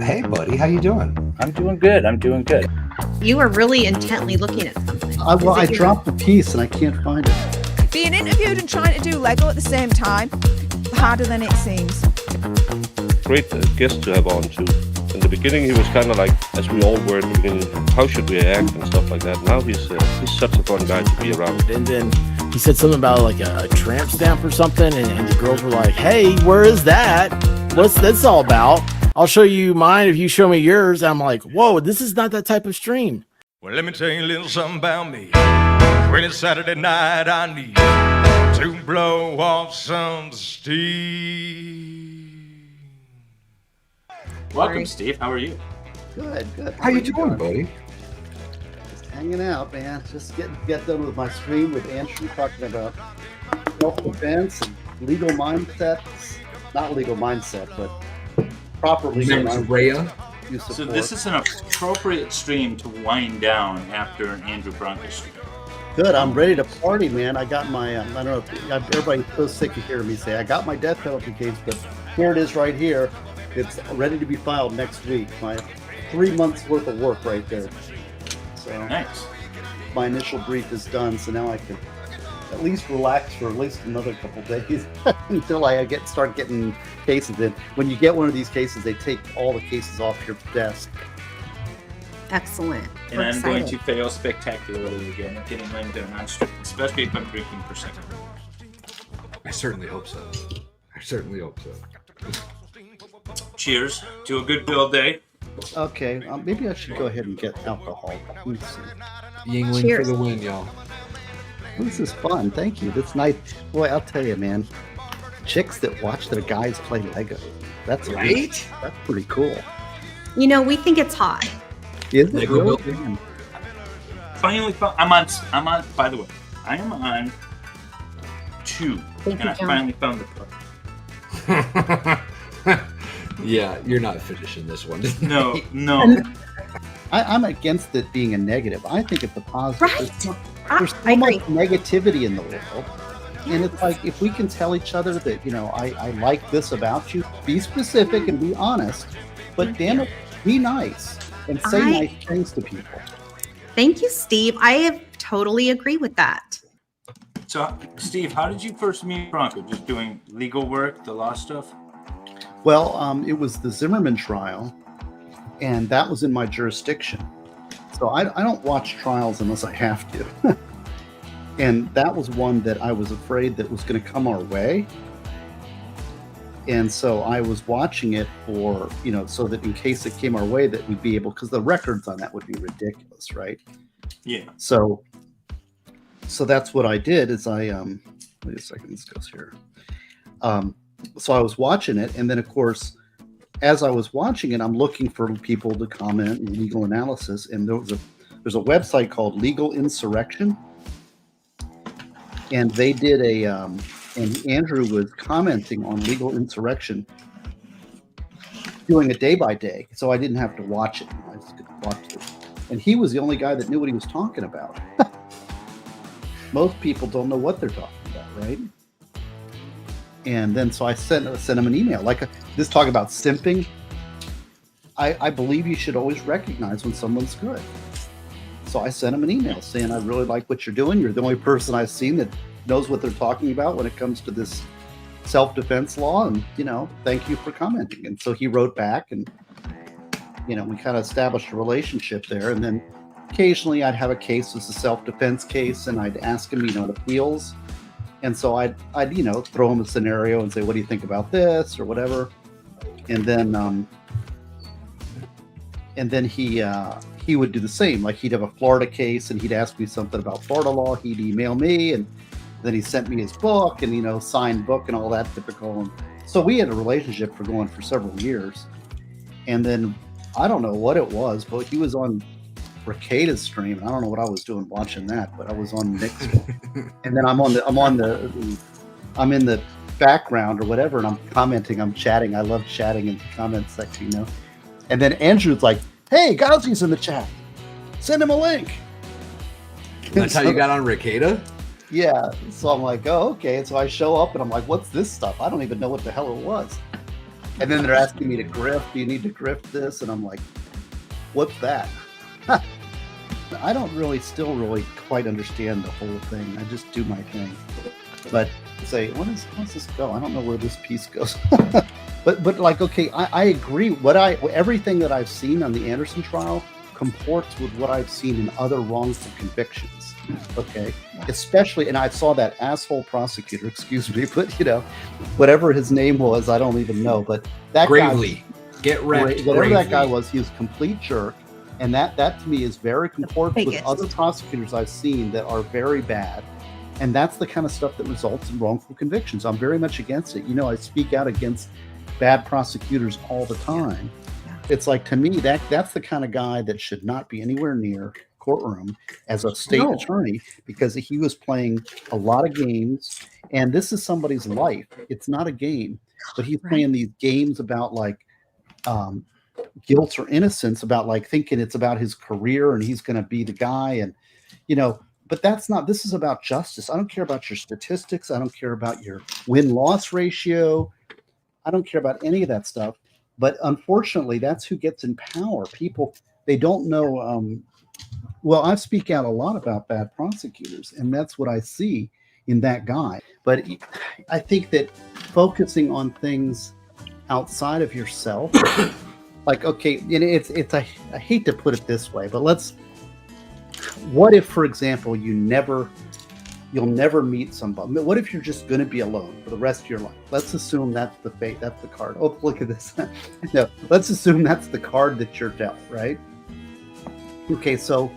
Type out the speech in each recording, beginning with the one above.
Hey, buddy, how you doing? I'm doing good. You are really intently looking at something. I dropped the piece and I can't find it. Being interviewed and trying to do Lego at the same time, harder than it seems. Great guest to have on too. In the beginning, he was kind of like, as we all were in the beginning, how should we act and stuff like that. Now he's such a fun guy to be around. And then he said something about like a tramp stamp or something, and the girls were like, "Hey, where is that? What's this all about? I'll show you mine if you show me yours." And I'm like, "Whoa, this is not that type of stream." Well, let me tell you a little something about me. When it's Saturday night, I need to blow off some steam. Welcome, Steve. How are you? Good. How you doing, buddy? Just hanging out, man. Just get done with my stream with Andrew talking about self-defense and legal mindsets. Not legal mindset, but proper legal mindset. So this is an appropriate stream to wind down after an Andrew Bronco stream. Good. I'm ready to party, man. I got my, I don't know if everybody's so sick of hearing me say, I got my death penalty case, but here it is right here. It's ready to be filed next week. My 3 months worth of work right there. So Nice. my initial brief is done, so now I can at least relax for at least another couple days until I start getting cases in. When you get one of these cases, they take all the cases off your desk. Excellent. And We're I'm going excited. to fail spectacularly again at getting mine done on stream, especially if I'm drinking for second. I certainly hope so. Cheers to a good Bill day. Okay, maybe I should go ahead and get alcohol. Let me see. Yingling Cheers. for the win, y'all. This is fun. Thank you. That's nice. Boy, I'll tell you, man. Chicks that watch their guys play Lego. That's Right? That's pretty cool. You know, we think it's hot. Is it Lego really? building? Finally found. I'm on. By the way, I am on 2, Thank and you, I John. finally found the part. Yeah, you're not finishing this one. No. I'm against it being a negative. I think it's a positive. Right. There's so I agree. much negativity in the world. And it's like, if we can tell each other that, you know, I like this about you, be specific and be honest, but damn it, be nice and say nice things to people. Thank you, Steve. I have totally agree with that. So, Steve, how did you first meet Bronco? Just doing legal work, the law stuff? Well, it was the Zimmerman trial, and that was in my jurisdiction. So I don't watch trials unless I have to. And that was one that I was afraid that was going to come our way. And so I was watching it for, you know, so that in case it came our way that we'd be able, because the records on that would be ridiculous, right? Yeah. So that's what I did is wait a second, this goes here. So I was watching it, and then of course, as I was watching it, I'm looking for people to comment and legal analysis, and there's a website called Legal Insurrection, and they did and Andrew was commenting on Legal Insurrection, doing it day by day, so I didn't have to watch it. I just could watch it, and he was the only guy that knew what he was talking about. Most people don't know what they're talking about, right? And then so I sent him an email, like this talk about simping. I believe you should always recognize when someone's good. So I sent him an email saying, I really like what you're doing. You're the only person I've seen that knows what they're talking about when it comes to this self-defense law. And, you know, thank you for commenting. And so he wrote back, and, you know, we kind of established a relationship there. And then occasionally I'd have a case as a self-defense case, and I'd ask him, you know, appeals. And so I'd you know, throw him a scenario and say, what do you think about this or whatever? And then he would do the same. Like, he'd have a Florida case and he'd ask me something about Florida law. He'd email me, and then he sent me his book and, you know, signed book and all that typical. And so we had a relationship for several years. And then I don't know what it was, but he was on Recada's stream. I don't know what I was doing watching that, but I was on Nick's. And then I'm in the background or whatever, and I'm commenting, I'm chatting. I love chatting in the comment section, you know. And then Andrew's like, "Hey, Gosney's in the chat. Send him a link." That's how you got on Ricada? Yeah. So I'm like, oh, okay. And so I show up and I'm like, what's this stuff? I don't even know what the hell it was. And then they're asking me to grift. Do you need to grift this? And I'm like, what's that? I don't still really quite understand the whole thing. I just do my thing. But say, how's this go? I don't know where this piece goes. but like, okay, I agree. Everything that I've seen on the Anderson trial comports with what I've seen in other wrongful convictions. Okay, especially, and I saw that asshole prosecutor. Excuse me, but whatever his name was, I don't even know. But that Gravely, get wrecked. Whatever Gravely. that guy was, he was a complete jerk. And that to me is very comport with other prosecutors I've seen that are very bad. And that's the kind of stuff that results in wrongful convictions. I'm very much against it. I speak out against bad prosecutors all the time. Yeah. It's like, to me, that's the kind of guy that should not be anywhere near courtroom as a state attorney, because he was playing a lot of games. And this is somebody's life. It's not a game. But he's playing these games about guilt or innocence, about thinking it's about his career and he's going to be the guy. And, but that's not, this is about justice. I don't care about your statistics. I don't care about your win-loss ratio. I don't care about any of that stuff. But unfortunately, that's who gets in power. People, they don't know. Well, I speak out a lot about bad prosecutors, and that's what I see in that guy. But I think that focusing on things outside of yourself, like, okay, I hate to put it this way, but what if, for example, you'll never meet somebody? What if you're just going to be alone for the rest of your life? Let's assume that's the fate, that's the card. Oh, look at this. No, let's assume that's the card that you're dealt, right? Okay, so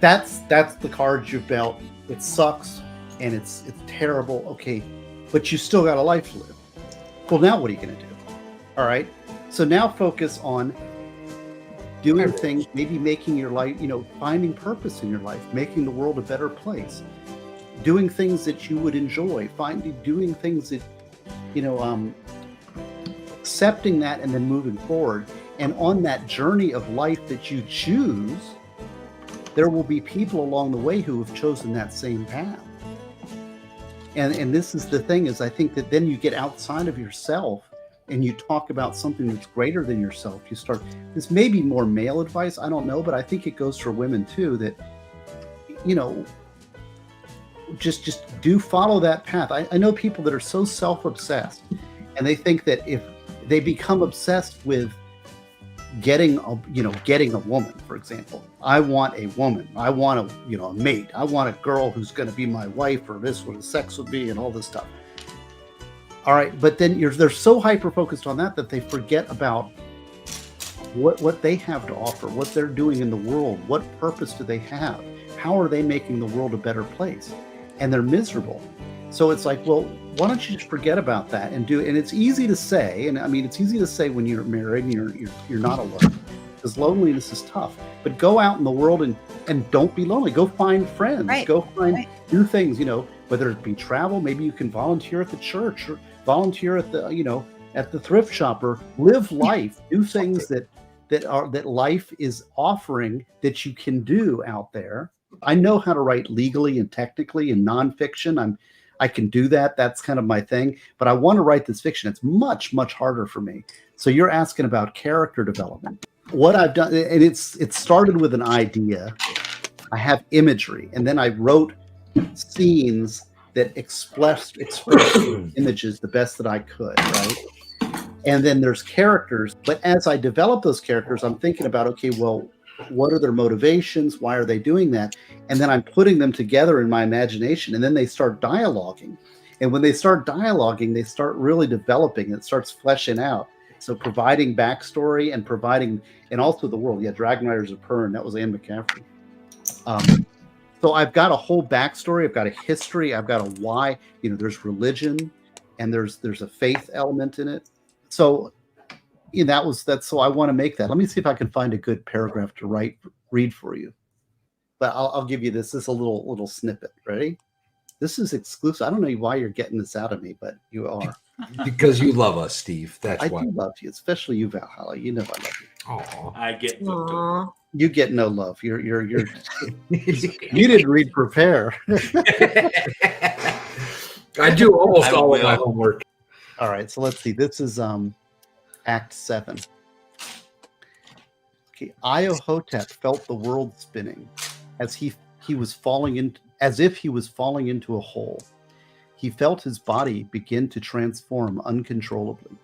that's the card you've dealt. It sucks and it's terrible. Okay, but you still got a life to live. Well, now what are you going to do? All right. So now focus on doing things, maybe making your life, finding purpose in your life, making the world a better place, doing things that you would enjoy, doing things that, accepting that and then moving forward. And on that journey of life that you choose, there will be people along the way who have chosen that same path. And this is the thing, is I think that then you get outside of yourself and you talk about something that's greater than yourself. You start, this may be more male advice, I don't know, but I think it goes for women too, that, just follow that path. I know people that are so self-obsessed, and they think that if they become obsessed with getting a woman, for example, I want a woman, I want a mate, I want a girl who's going to be my wife, or this what the sex would be, and all this stuff. All right, but then they're so hyper-focused on that they forget about what they have to offer, what they're doing in the world, what purpose do they have, how are they making the world a better place, and they're miserable. So it's like, well, why don't you just forget about that and do it? And it's easy to say, and I mean, it's easy to say when you're married and you're not alone, because loneliness is tough. But go out in the world and don't be lonely. Go find friends. Right. Go find new things. Whether it be travel, maybe you can volunteer at the church, or volunteer at the at the thrift shop, or live life. Do things that life is offering that you can do out there. I know how to write legally and technically in nonfiction. I can do that. That's kind of my thing. But I want to write this fiction. It's much, much harder for me. So you're asking about character development. What I've done, and it started with an idea. I have imagery, and then I wrote scenes that expressed images the best that I could, right? And then there's characters. But as I develop those characters, I'm thinking about, okay, well, what are their motivations? Why are they doing that? And then I'm putting them together in my imagination, and then they start dialoguing. And when they start dialoguing, they start really developing. It starts fleshing out. So providing backstory and also the world. Yeah, Dragon Riders of Pern, that was Anne McCaffrey. So I've got a whole backstory. I've got a history. I've got a why. There's religion, and there's a faith element in it. So that's so I want to make that. Let me see if I can find a good paragraph to read for you. But I'll give you this. This is a little snippet. Ready? This is exclusive. I don't know why you're getting this out of me, but you are. Because you love us, Steve. That's why. I do love you, especially you, Valhalla. You know I love you. Oh, I get you get no love. You're you didn't read Prepare. I do almost all of my homework. All right, so let's see. This is Act 7. Okay, Iohotep felt the world spinning as he was falling in, as if he was falling into a hole. He felt his body begin to transform uncontrollably.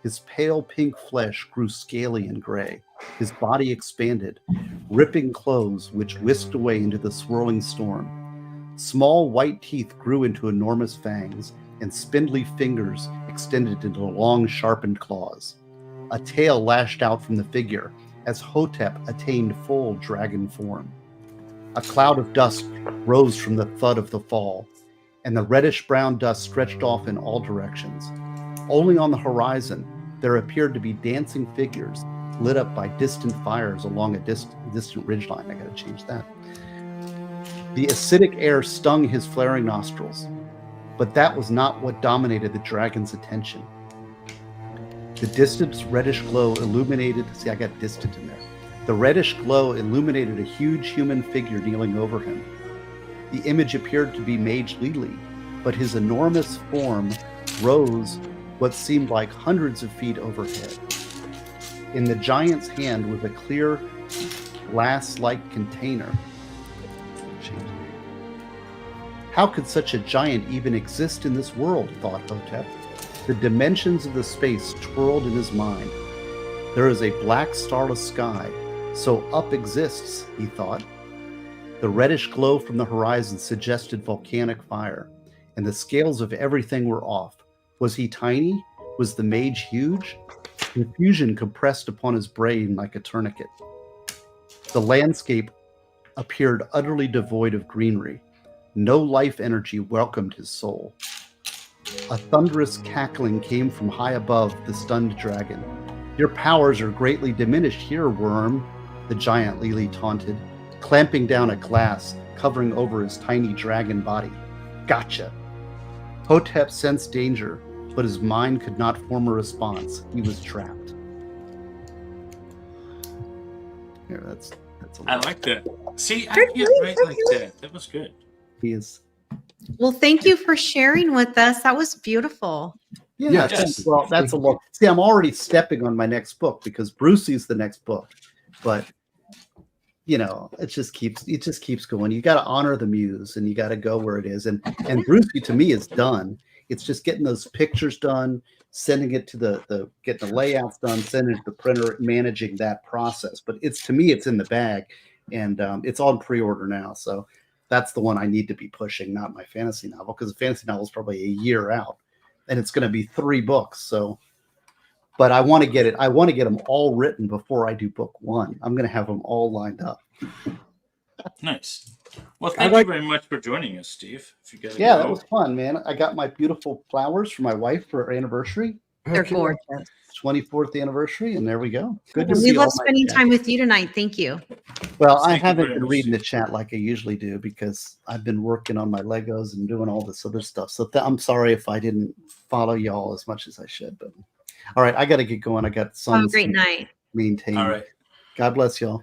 His pale pink flesh grew scaly and gray. His body expanded, ripping clothes which whisked away into the swirling storm. Small white teeth grew into enormous fangs, and spindly fingers extended into long, sharpened claws. A tail lashed out from the figure as Hotep attained full dragon form. A cloud of dust rose from the thud of the fall, and the reddish-brown dust stretched off in all directions. Only on the horizon, there appeared to be dancing figures lit up by distant fires along a distant ridgeline. I got to change that. The acidic air stung his flaring nostrils, but that was not what dominated the dragon's attention. The distant reddish glow illuminated, see, I got distant in there. The reddish glow illuminated a huge human figure kneeling over him. The image appeared to be Mage Lili, but his enormous form rose what seemed like hundreds of feet overhead. In the giant's hand was a clear, glass-like container. How could such a giant even exist in this world, thought Hotep. The dimensions of the space twirled in his mind. There is a black, starless sky, so up exists, he thought. The reddish glow from the horizon suggested volcanic fire, and the scales of everything were off. Was he tiny? Was the mage huge? Confusion compressed upon his brain like a tourniquet. The landscape appeared utterly devoid of greenery. No life energy welcomed his soul. A thunderous cackling came from high above the stunned dragon. Your powers are greatly diminished here, worm, the giant Lili taunted, clamping down a glass covering over his tiny dragon body. Gotcha. Hotep sensed danger, but his mind could not form a response. He was trapped. Here, that's a I lot. like that. See, I They're can't really write like that. That was good. He is. Well, thank you for sharing with us. That was beautiful. Yeah, Yes. thanks. Well, that's a look. See, I'm already stepping on my next book because Brucey's the next book, but you know, it just keeps going. You got to honor the muse, and you got to go where it is. And Brucey to me is done. It's just getting those pictures done, sending it to the getting the layouts done, sending it to the printer, managing that process. But it's to me, it's in the bag, and it's on pre-order now. So that's the one I need to be pushing, not my fantasy novel, because the fantasy novel is probably a year out, and it's going to be 3 books. So, but I want to get it. I want to get them all written before I do book 1. I'm going to have them all lined up. Nice. Well, thank you very much for joining us, Steve. If you gotta Yeah, go. that was fun, man. I got my beautiful flowers for my wife for her anniversary, They're gorgeous. 24th anniversary, and there we go. Good to And see we all love my spending chat. time with you tonight. Thank you. Well, I Thank you haven't very been much. reading the chat like I usually do because I've been working on my Legos and doing all this other stuff. So I'm sorry if I didn't follow y'all as much as I should. But all right, I got to get going. I got Have a sons great to night. maintain. All right. God bless y'all.